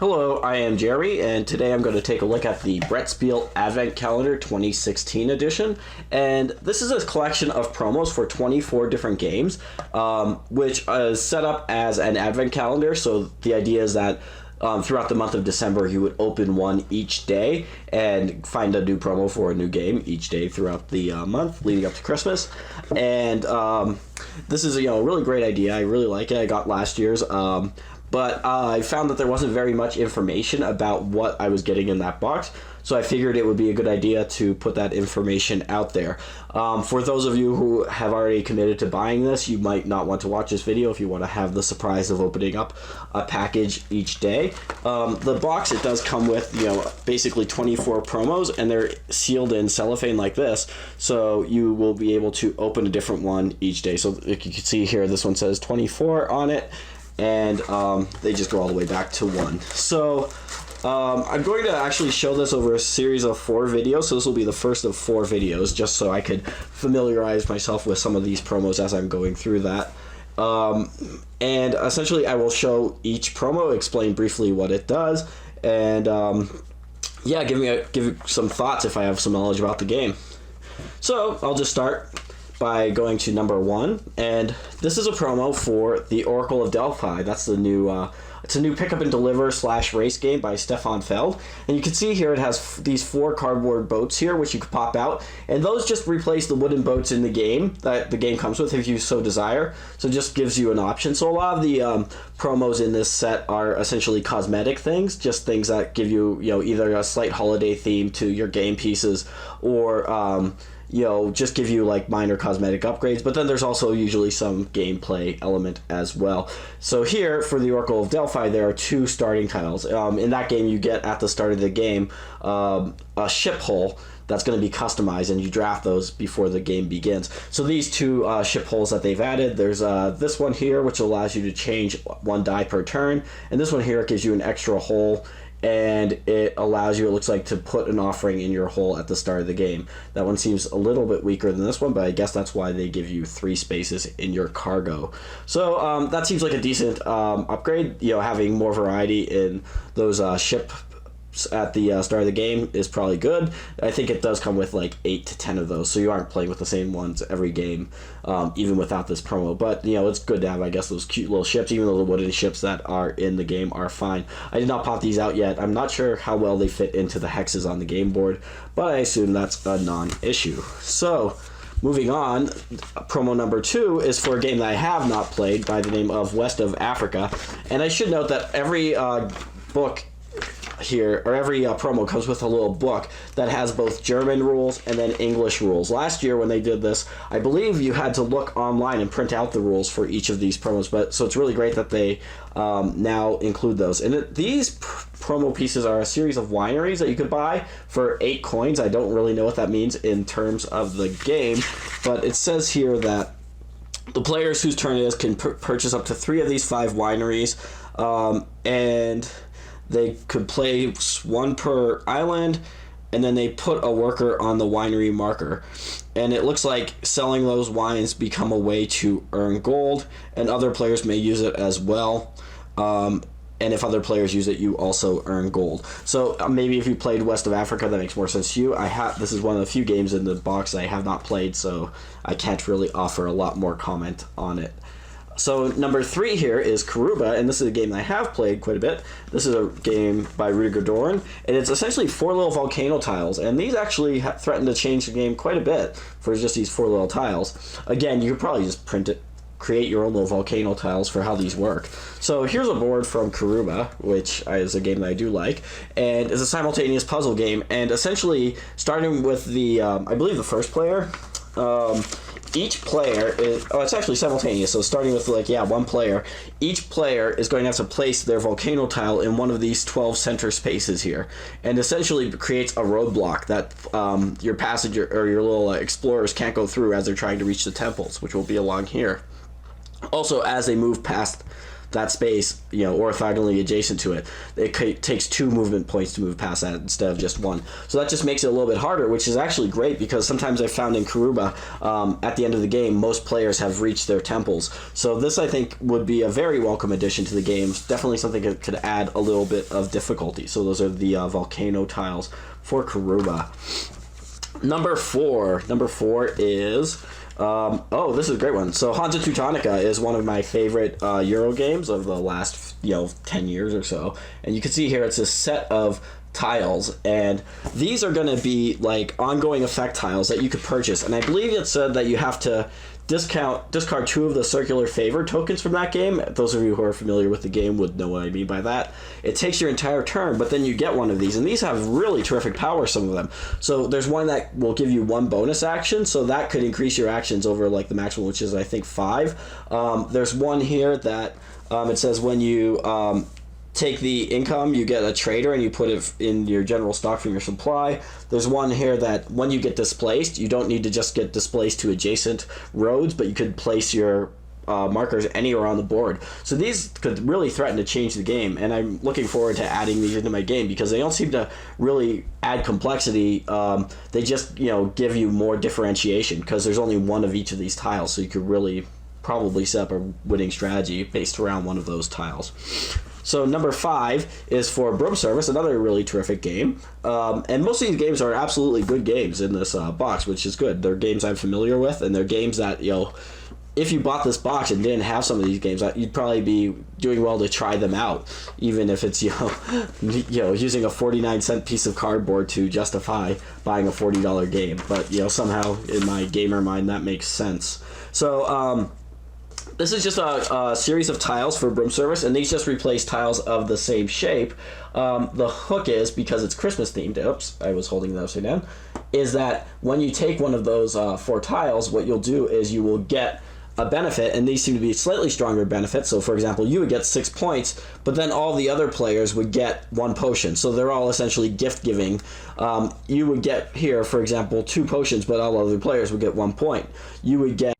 Hello, I am Jerry, and today I'm going to take a look at the Brettspiel Advent Calendar 2016 edition. And this is a collection of promos for 24 different games, which is set up as an Advent calendar. So the idea is that throughout the month of December, you would open one each day and find a new promo for a new game each day throughout the month leading up to Christmas. And this is a really great idea. I really like it. I got last year's. But I found that there wasn't very much information about what I was getting in that box, so I figured it would be a good idea to put that information out there. For those of you who have already committed to buying this, you might not want to watch this video if you want to have the surprise of opening up a package each day. The box, it does come with, basically 24 promos, and they're sealed in cellophane like this, so you will be able to open a different one each day. So if you can see here, this one says 24 on it, and they just go all the way back to 1. So I'm going to actually show this over a series of 4 videos, so this will be the first of 4 videos, just so I could familiarize myself with some of these promos as I'm going through that. And essentially I will show each promo, explain briefly what it does, and give some thoughts if I have some knowledge about the game. So I'll just start by going to number 1, and this is a promo for the Oracle of Delphi. That's the new it's a new pick up and deliver / race game by Stefan Feld, and you can see here it has these 4 cardboard boats here which you could pop out, and those just replace the wooden boats in the game that the game comes with if you so desire. So it just gives you an option. So a lot of the promos in this set are essentially cosmetic things, just things that give you either a slight holiday theme to your game pieces, or just give you like minor cosmetic upgrades, but then there's also usually some gameplay element as well. So here for the Oracle of Delphi, there are 2 starting tiles. In that game, you get at the start of the game a ship hull that's going to be customized, and you draft those before the game begins. So these 2 ship hulls that they've added, there's this one here which allows you to change 1 die per turn, and this one here gives you an extra hull, and it allows you, it looks like, to put an offering in your hull at the start of the game. That one seems a little bit weaker than this one, but I guess that's why they give you 3 spaces in your cargo. So that seems like a decent upgrade. Having more variety in those ships at the start of the game is probably good. I think it does come with like 8 to 10 of those, so you aren't playing with the same ones every game, even without this promo. But it's good to have, I guess, those cute little ships, even though the wooden ships that are in the game are fine. I did not pop these out yet. I'm not sure how well they fit into the hexes on the game board, but I assume that's a non-issue. So moving on, promo number 2 is for a game that I have not played by the name of West of Africa, and I should note that every book here, or every promo comes with a little book that has both German rules and then English rules. Last year when they did this, I believe you had to look online and print out the rules for each of these promos, so it's really great that they now include those. And these promo pieces are a series of wineries that you could buy for 8 coins. I don't really know what that means in terms of the game, but it says here that the players whose turn it is can purchase up to 3 of these 5 wineries, and they could place 1 per island, and then they put a worker on the winery marker. And it looks like selling those wines become a way to earn gold, and other players may use it as well. And if other players use it, you also earn gold. So maybe if you played West of Africa, that makes more sense to you. This is one of the few games in the box I have not played, so I can't really offer a lot more comment on it. So number 3 here is Caruba, and this is a game that I have played quite a bit. This is a game by Rudiger Doran, and it's essentially 4 little volcano tiles, and these actually threaten to change the game quite a bit for just these 4 little tiles. Again, you could probably just print it, create your own little volcano tiles for how these work. So here's a board from Caruba, which is a game that I do like, and it's a simultaneous puzzle game, and essentially starting with the, I believe the first player, each player is, it's actually simultaneous, so starting with 1 player, each player is going to have to place their volcano tile in one of these 12 center spaces here, and essentially creates a roadblock that your passenger or your little explorers can't go through as they're trying to reach the temples, which will be along here. Also, as they move past that space, orthogonally adjacent to it, it takes 2 movement points to move past that instead of just 1. So that just makes it a little bit harder, which is actually great because sometimes I've found in Caruba, at the end of the game, most players have reached their temples. So this, I think, would be a very welcome addition to the game. Definitely something that could add a little bit of difficulty. So those are the volcano tiles for Caruba. Number 4 is... this is a great one. So Hansa Teutonica is one of my favorite Euro games of the last 10 years or so. And you can see here it's a set of tiles, and these are going to be like ongoing effect tiles that you could purchase. And I believe it said that you have to discard 2 of the circular favor tokens from that game. Those of you who are familiar with the game would know what I mean by that. It takes your entire turn, but then you get one of these, and these have really terrific power, some of them. So there's one that will give you 1 bonus action, so that could increase your actions over like the maximum, which is I think 5. There's one here that it says when you take the income, you get a trader and you put it in your general stock from your supply. There's one here that when you get displaced, you don't need to just get displaced to adjacent roads, but you could place your markers anywhere on the board. So these could really threaten to change the game, and I'm looking forward to adding these into my game because they don't seem to really add complexity. They just give you more differentiation because there's only one of each of these tiles, so you could really probably set up a winning strategy based around one of those tiles. So number 5 is for Broom Service, another really terrific game. And most of these games are absolutely good games in this box, which is good. They're games I'm familiar with, and they're games that, if you bought this box and didn't have some of these games, you'd probably be doing well to try them out, even if it's, using a 49-cent piece of cardboard to justify buying a $40 game. But, somehow in my gamer mind, that makes sense. So, this is just a series of tiles for Broom Service, and these just replace tiles of the same shape. The hook is, because it's Christmas themed, oops, I was holding that upside down, is that when you take one of those 4 tiles, what you'll do is you will get a benefit, and these seem to be slightly stronger benefits. So, for example, you would get 6 points, but then all the other players would get 1 potion. So they're all essentially gift-giving. You would get here, for example, 2 potions, but all other players would get 1 point. You would get